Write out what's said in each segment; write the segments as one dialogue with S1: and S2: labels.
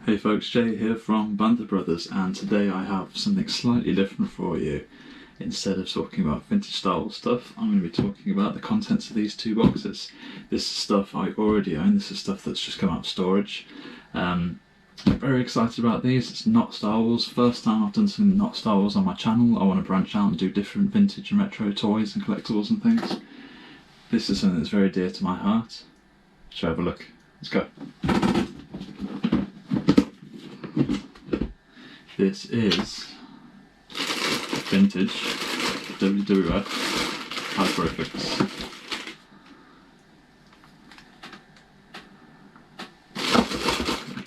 S1: Hey folks, Jay here from Bantha Brothers, and today I have something slightly different for you. Instead of talking about vintage Star Wars stuff, I'm going to be talking about the contents of these two boxes. This is stuff I already own, this is stuff that's just come out of storage. I'm very excited about these. It's not Star Wars. First time I've done something not Star Wars on my channel. I want to branch out and do different vintage and retro toys and collectibles and things. This is something that's very dear to my heart. Shall we have a look? Let's go. This is vintage WWF Hasbro figures.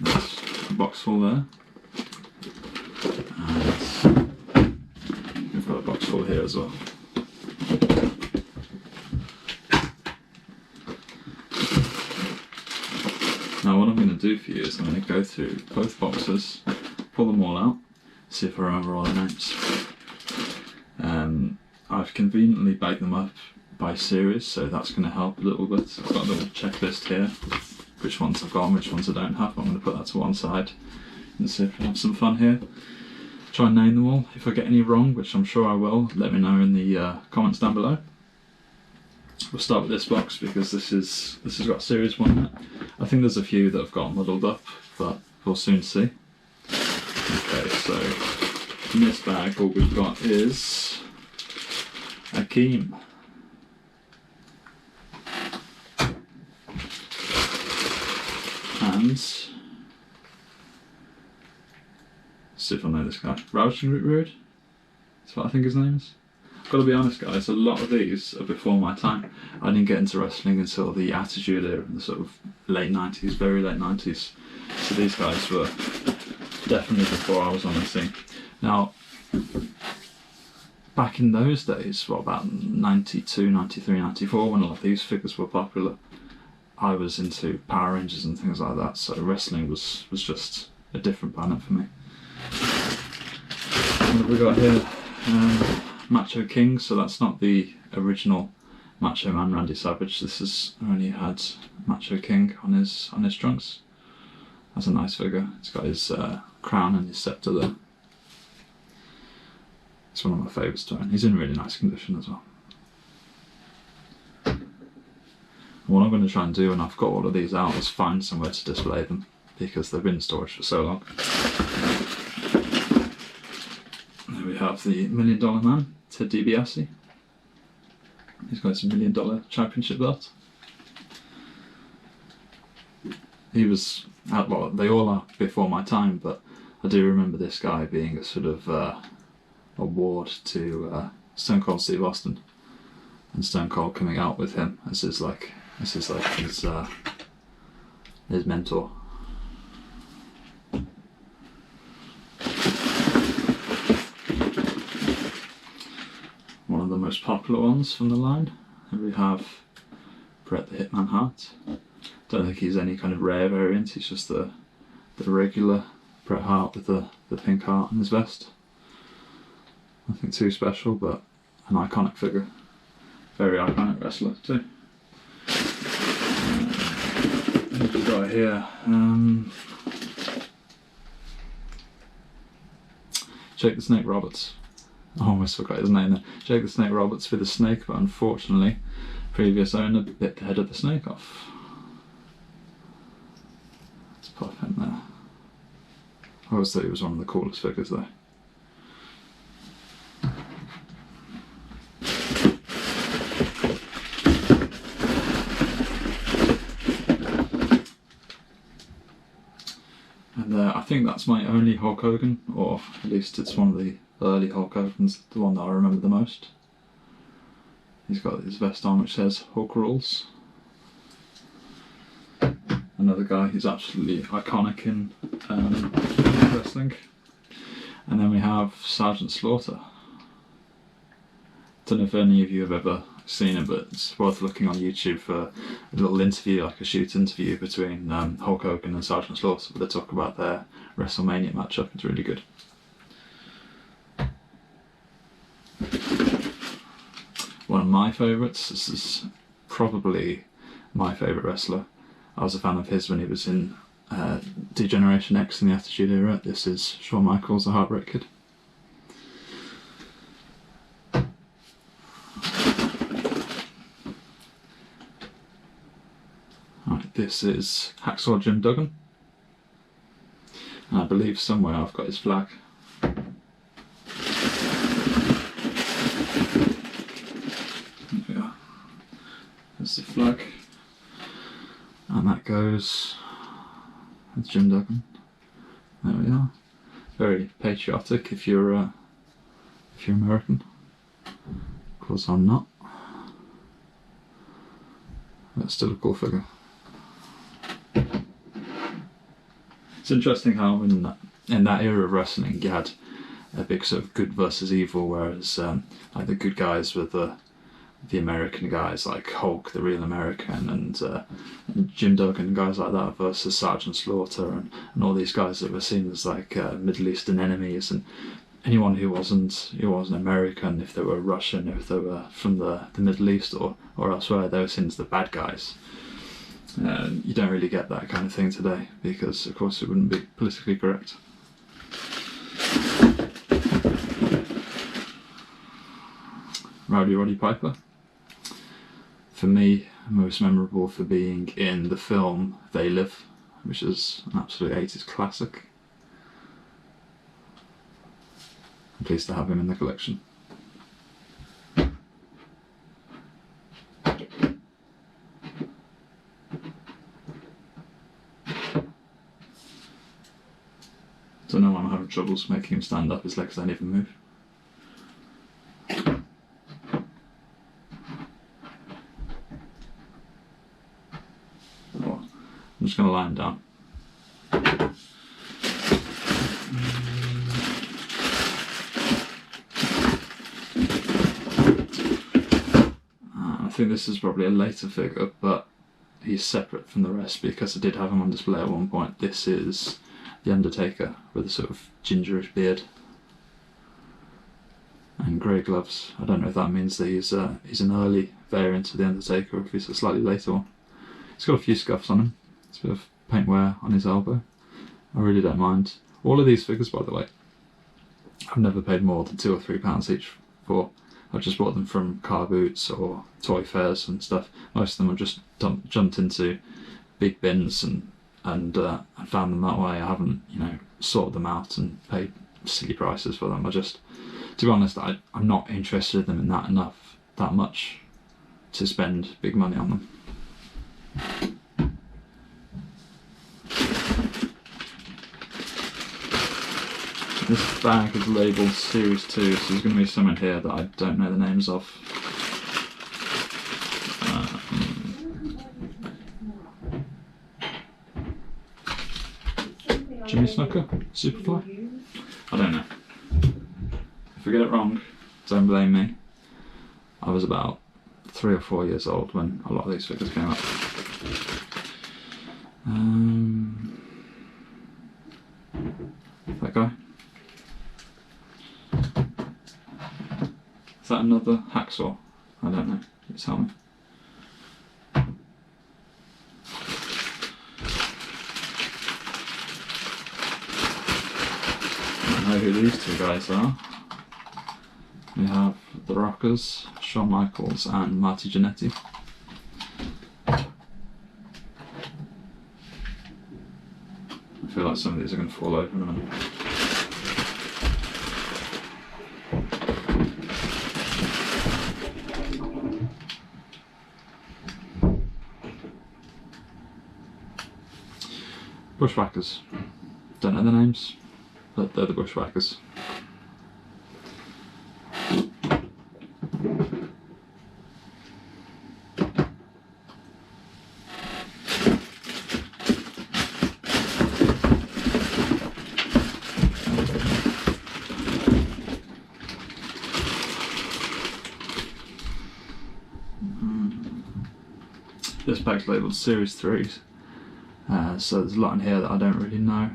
S1: That's a box full there. And we've got a box full here as well. Now what I'm going to do for you is I'm going to go through both boxes, pull them all out, see if I remember all the names. I've conveniently bagged them up by series, so that's going to help a little bit. I've got a little checklist here, which ones I've got and which ones I don't have. I'm going to put that to one side and see if I have some fun here. Try and name them all. If I get any wrong, which I'm sure I will, let me know in the comments down below. We'll start with this box because this has got series 1 in it. I think there's a few that have got muddled up, but we'll soon see. Okay, so in this bag all we've got is Akeem. And see if I know this guy. Road? That's what I think his name is. I've got to be honest guys, a lot of these are before my time. I didn't get into wrestling until the Attitude Era, the sort of late 90s, very late 90s. So these guys were definitely before I was on the scene. Now, back in those days, what about 92, 93, 94, when a lot of these figures were popular, I was into Power Rangers and things like that, so wrestling was just a different planet for me. What have we got here? Macho King, so that's not the original Macho Man Randy Savage. This has only had Macho King on his trunks. That's a nice figure. It's got his crown and his scepter there. It's one of my favourites to own. He's in really nice condition as well. And what I'm going to try and do when I've got all of these out is find somewhere to display them because they've been in storage for so long. There we have the $1 Million Man, Dibiase. He's got his $1 Million Championship belt. He was, well, they all are before my time, but I do remember this guy being a sort of award to Stone Cold Steve Austin, and Stone Cold coming out with him as his mentor. One of the most popular ones from the line. And we have Bret the Hitman Hart. Don't think he's any kind of rare variant, he's just the regular Bret Hart with the pink heart in his vest. Nothing too special, but an iconic figure. Very iconic wrestler too. What have we got here? Jake the Snake Roberts. I almost forgot his name there. Jake the Snake Roberts with a snake, but unfortunately, previous owner bit the head of the snake off. Let's pop him there. I always thought he was one of the coolest figures though. And I think that's my only Hulk Hogan, or at least it's one of the early Hulk Hogan's, the one that I remember the most. He's got his vest on which says Hulk Rules. Another guy who's absolutely iconic in wrestling. And then we have Sergeant Slaughter. Don't know if any of you have ever seen it, but it's worth looking on YouTube for a little interview, like a shoot interview between Hulk Hogan and Sergeant Slaughter, where they talk about their WrestleMania matchup. It's really good. One of my favourites, this is probably my favourite wrestler. I was a fan of his when he was in Degeneration X in the Attitude Era. This is Shawn Michaels, the Heartbreak Kid. Right, this is Hacksaw Jim Duggan. And I believe somewhere I've got his flag. There we are. There's the flag. And that goes with Jim Duggan. There we are. Very patriotic if you're American. Of course I'm not. But still a cool figure. It's interesting how in that era of wrestling you had a big sort of good versus evil, whereas like the good guys were the American guys like Hulk, the real American, and Jim Duggan and guys like that versus Sergeant Slaughter and all these guys that were seen as like Middle Eastern enemies, and anyone who wasn't American, if they were Russian, if they were from the Middle East or elsewhere, they were seen as the bad guys. You don't really get that kind of thing today because, of course, it wouldn't be politically correct. Rowdy Roddy Piper. For me, most memorable for being in the film They Live, which is an absolute 80s classic. I'm pleased to have him in the collection. Don't know why I'm having troubles making him stand up, his legs don't even move. Oh, I'm just going to lie him down. I think this is probably a later figure, but he's separate from the rest because I did have him on display at one point. This is the Undertaker with a sort of gingerish beard and grey gloves. I don't know if that means that he's an early variant of the Undertaker or if he's a slightly later one. He's got a few scuffs on him. It's a bit of paint wear on his elbow. I really don't mind. All of these figures, by the way, I've never paid more than £2 or £3 each for. I've just bought them from car boots or toy fairs and stuff. Most of them I've just jumped into big bins and found them that way. I haven't, sorted them out and paid silly prices for them. To be honest, I'm not interested in them that much to spend big money on them. This bag is labelled Series 2, so there's going to be some in here that I don't know the names of. Jimmy Snooker? Superfly? I don't know. If I get it wrong, don't blame me. I was about 3 or 4 years old when a lot of these figures came up. That guy. Is that another Hacksaw? I don't know. You tell me. I know who these two guys are. We have the Rockers, Shawn Michaels and Marty Jannetty. I feel like some of these are going to fall over in a minute. Bushwhackers. Don't know the names, but they're the Bushwhackers. This bag's labelled Series 3, so there's a lot in here that I don't really know.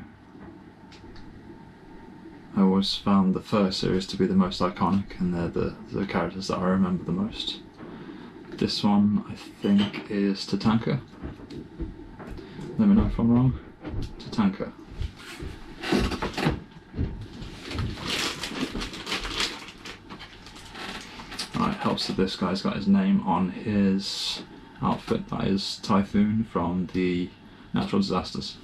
S1: I always found the first series to be the most iconic, and they're the characters that I remember the most. This one, I think, is Tatanka. Let me know if I'm wrong. Tatanka. Alright, helps that this guy's got his name on his outfit. That is Typhoon from the Natural Disasters.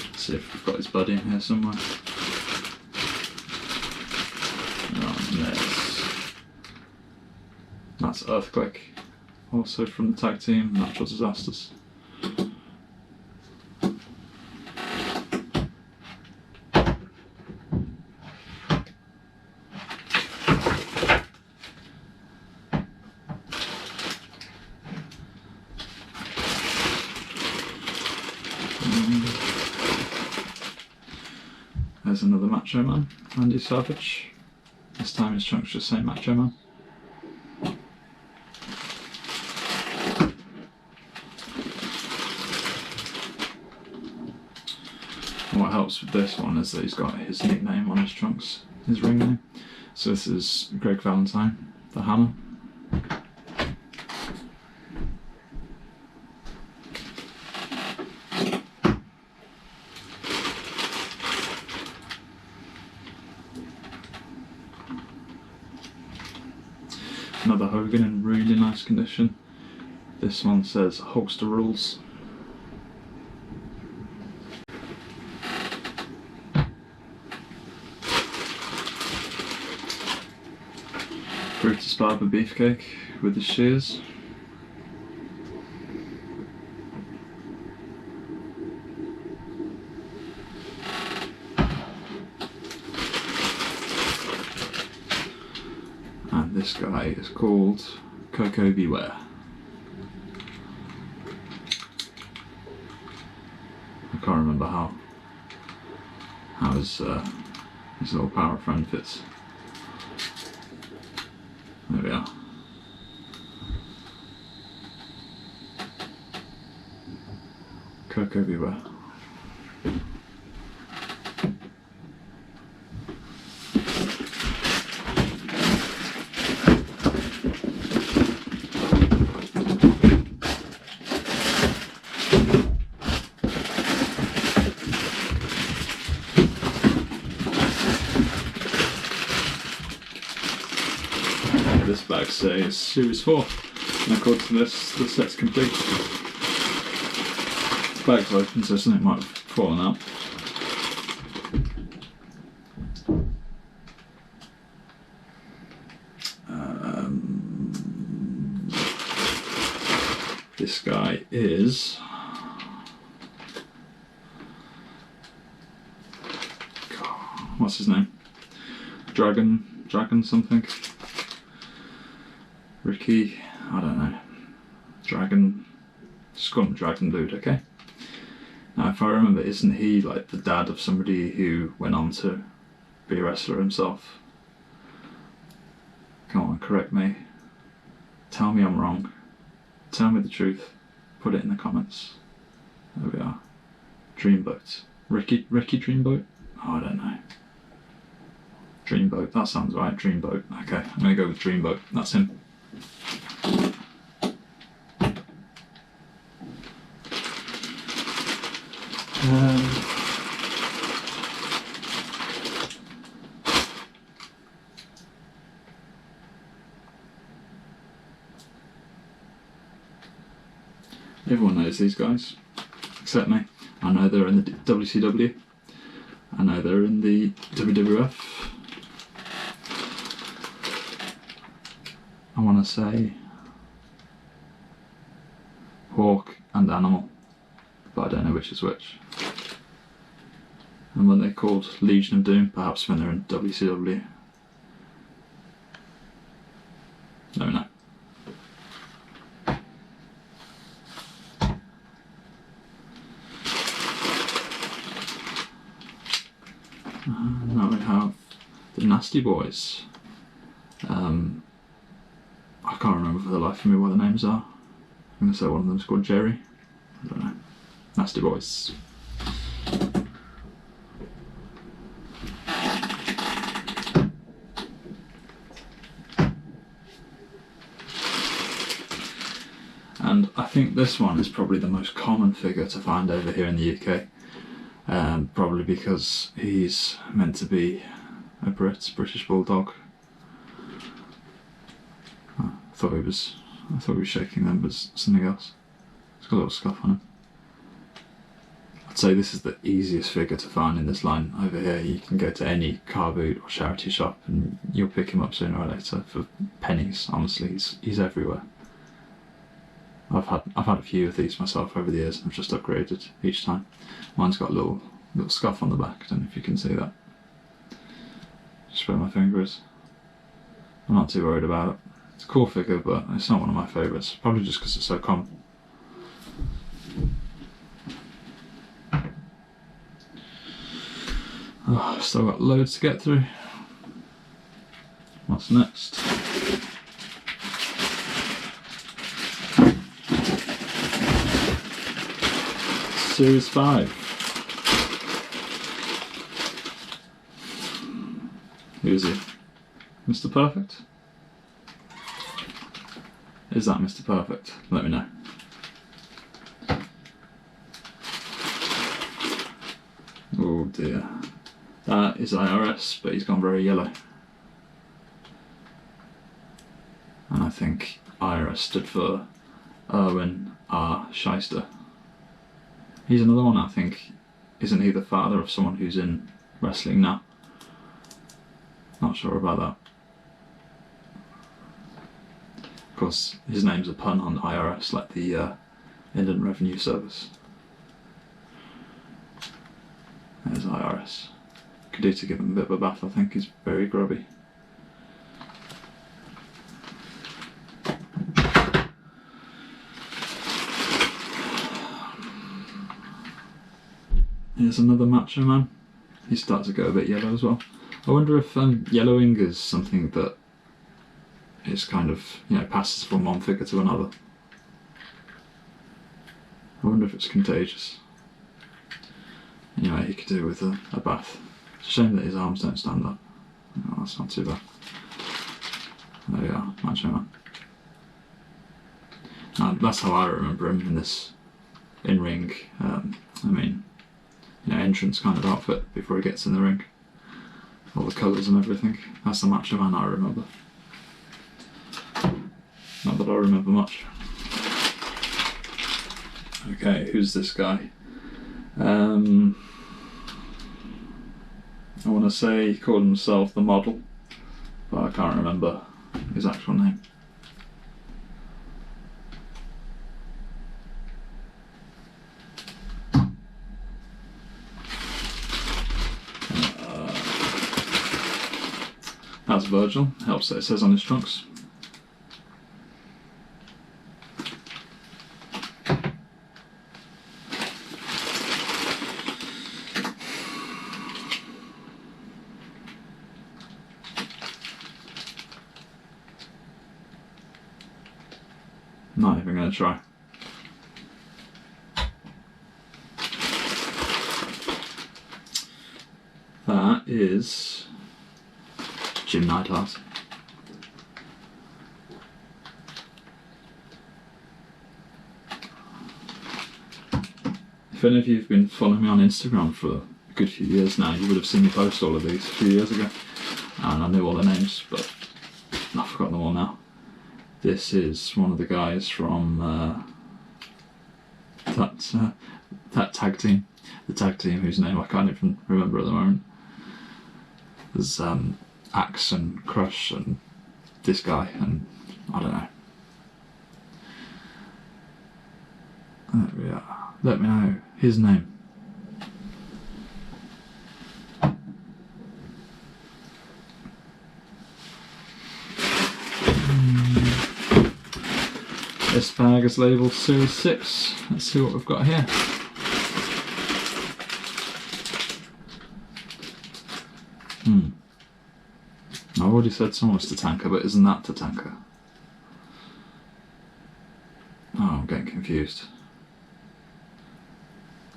S1: Let's see if we've got his buddy in here somewhere. That's Earthquake, also from the tag team Natural Disasters. There's another Macho Man, Randy Savage. This time his trunks just say Macho Man. And what helps with this one is that he's got his nickname on his trunks, his ring name. So this is Greg Valentine, the Hammer. Another Hogan in really nice condition. This one says Hulkster Rules. Brutus Barber Beefcake with his shears. And this guy is called Coco Beware. I can't remember how his little power friend fits. There we are. Coco Beware. This bag says Series 4, and according to this, the set's complete. The bag's open, so something might have fallen out. This guy is... what's his name? Dragon something? Ricky, I don't know. Scum Dragon Dude, okay? Now if I remember, isn't he like the dad of somebody who went on to be a wrestler himself? Come on, correct me. Tell me I'm wrong. Tell me the truth. Put it in the comments. There we are. Dreamboat. Ricky Dreamboat? Oh, I don't know. Dreamboat, that sounds right, Dreamboat. Okay, I'm gonna go with Dreamboat. That's him. Everyone knows these guys, except me. I know they're in the WCW. I know they're in the WWF. I want to say Hawk and Animal, but I don't know which is which. And when they're called Legion of Doom, perhaps when they're in WCW. No. Now we have the Nasty Boys. I can't remember for the life of me what the names are. I'm going to say one of them's called Jerry. I don't know. Nasty Boys. I think this one is probably the most common figure to find over here in the UK. Probably because he's meant to be a British Bulldog. I thought he was shaking them, but it's something else. It's got a little scuff on him. I'd say this is the easiest figure to find in this line over here. You can go to any car boot or charity shop and you'll pick him up sooner or later for pennies. Honestly, he's everywhere. I've had a few of these myself over the years. I've just upgraded each time. Mine's got a little scuff on the back. I don't know if you can see that. Just where my finger is. I'm not too worried about it. It's a cool figure, but it's not one of my favourites. Probably just because it's so common. Oh, still got loads to get through. What's next? Series 5. Who is he? Mr. Perfect? Is that Mr. Perfect? Let me know. Oh dear. That is IRS, but he's gone very yellow. And I think IRS stood for Erwin R. Shyster. He's another one I think, isn't he the father of someone who's in wrestling now? Not sure about that. Of course, his name's a pun on IRS, like the Inland Revenue Service. There's IRS. Could do to give him a bit of a bath, I think. He's very grubby. Here's another Macho Man. He's starting to go a bit yellow as well. I wonder if yellowing is something that is kind of, passes from one figure to another. I wonder if it's contagious. Anyway, he could do with a bath. It's a shame that his arms don't stand up. Oh, that's not too bad. There we are, Macho Man. That's how I remember him in this in-ring, entrance kind of outfit before he gets in the ring. All the colours and everything. That's the Macho Man I remember. Not that I remember much. Okay, who's this guy? I want to say he called himself the Model, but I can't remember his actual name. That's Virgil. Helps that it says on his trunks. Not even going to try. That is Jim Duggan. If any of you have been following me on Instagram for a good few years now, you would have seen me post all of these a few years ago. And I knew all the names, but I've forgotten them all now. This is one of the guys from that tag team. The tag team whose name I can't even remember at the moment. There's Axe and Crush and this guy and I don't know. There we are. Let me know his name. This bag is labelled Series 6. Let's see what we've got here. I've already said someone was Tatanka, but isn't that Tatanka? Oh, I'm getting confused.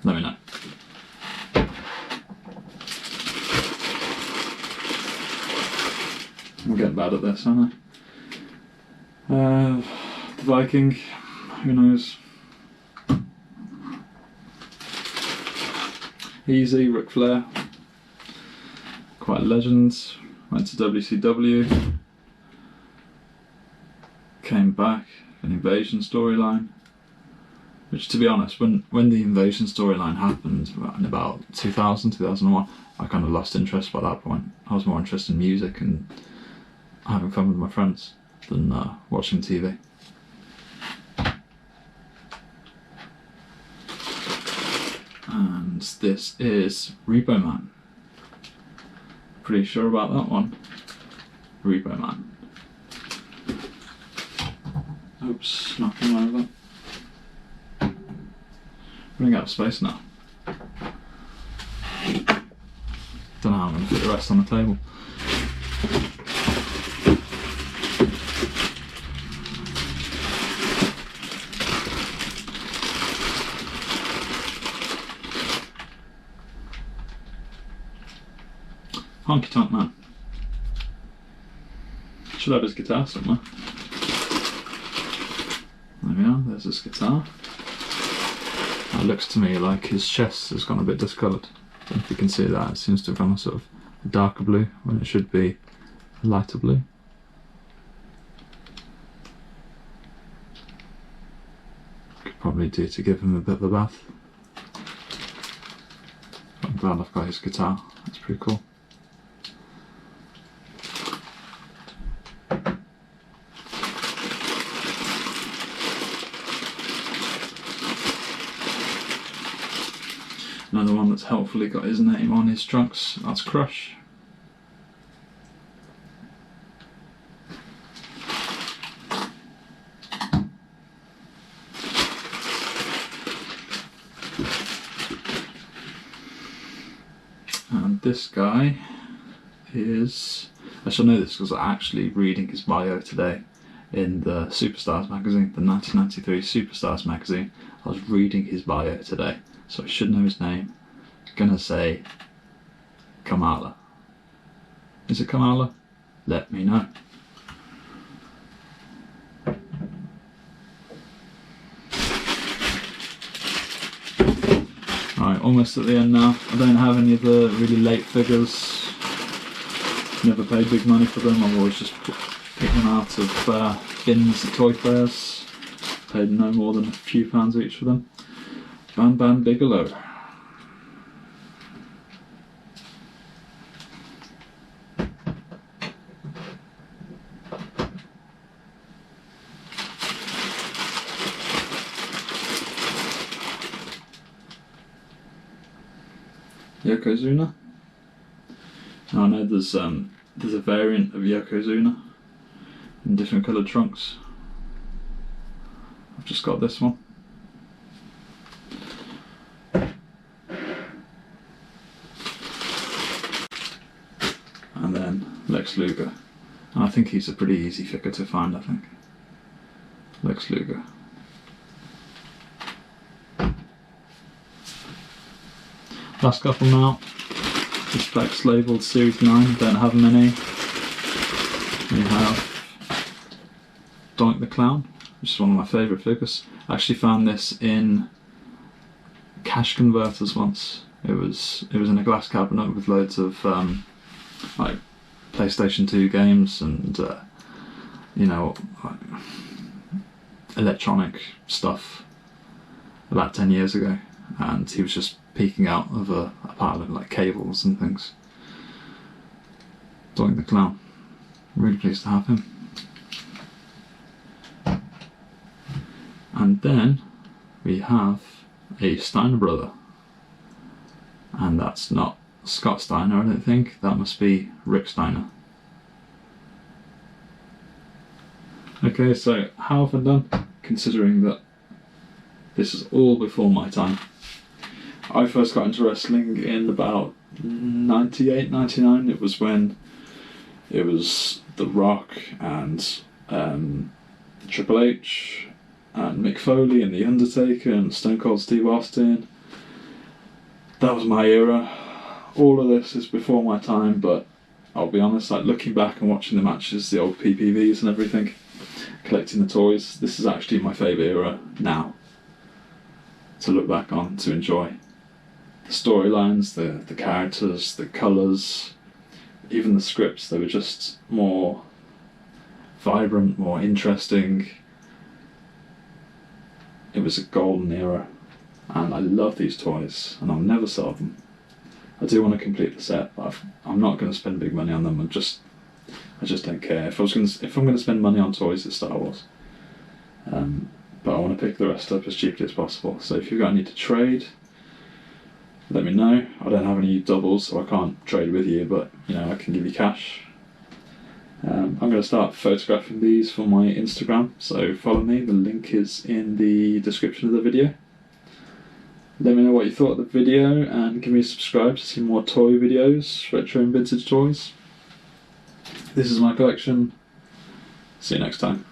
S1: Let me know. I'm getting bad at this, aren't I? The Viking. who knows? Easy, Ric Flair. Quite a legend. Went to WCW. Came back. An Invasion storyline. Which, to be honest, when the Invasion storyline happened in about 2000, 2001, I kind of lost interest by that point. I was more interested in music and having fun with my friends than watching TV. And this is Repo Man. Pretty sure about that one. Repo Man. Oops, knocking over. Running out of space now. Don't know how I'm going to fit the rest on the table. Honky Tonk Man. Should have his guitar somewhere. There we are, there's his guitar. It looks to me like his chest has gone a bit discoloured. I don't know if you can see that, it seems to have gone a sort of darker blue when it should be a lighter blue. Could probably do to give him a bit of a bath. I'm glad I've got his guitar, that's pretty cool. Another one that's helpfully got his name on his trunks, that's Crush. And this guy is, I shall know this because I'm actually reading his bio today in the Superstars magazine, the 1993 Superstars magazine. I was reading his bio today. So I should know his name. Gonna say Kamala. Is it Kamala? Let me know. Right, almost at the end now. I don't have any of the really late figures. Never paid big money for them. I've always just picked them out of bins at toy fairs. Paid no more than a few pounds each for them. Bam Bam Bigelow. Yokozuna. Now I know there's a variant of Yokozuna in different coloured trunks. I've just got this one. And then Lex Luger. And I think he's a pretty easy figure to find, I think. Lex Luger. Last couple now. This pack's labelled Series 9, don't have many. We have Doink the Clown, which is one of my favourite figures. I actually found this in cash converters once. It was in a glass cabinet with loads of like PlayStation 2 games and you know, like electronic stuff about 10 years ago, and he was just peeking out of a pile of like cables and things. Doink the Clown. I'm really pleased to have him. And then we have a Steiner brother, and that's not Scott Steiner, I don't think. That must be Rick Steiner. Okay, so how have I done? Considering that this is all before my time. I first got into wrestling in about 98, 99. It was when it was The Rock and Triple H and Mick Foley and The Undertaker and Stone Cold Steve Austin. That was my era. All of this is before my time, but I'll be honest, like looking back and watching the matches, the old PPVs and everything, collecting the toys. This is actually my favourite era now to look back on, to enjoy. The storylines, the characters, the colours, even the scripts, they were just more vibrant, more interesting. It was a golden era, and I love these toys, and I'll never sell them. I do want to complete the set, but I'm not going to spend big money on them. I just don't care. If I'm going to spend money on toys, it's Star Wars. But I want to pick the rest up as cheaply as possible. So if you've got any to trade, let me know. I don't have any doubles, so I can't trade with you, but you know, I can give you cash. I'm going to start photographing these for my Instagram, so follow me. The link is in the description of the video. Let me know what you thought of the video, and give me a subscribe to see more toy videos, retro and vintage toys. This is my collection. See you next time.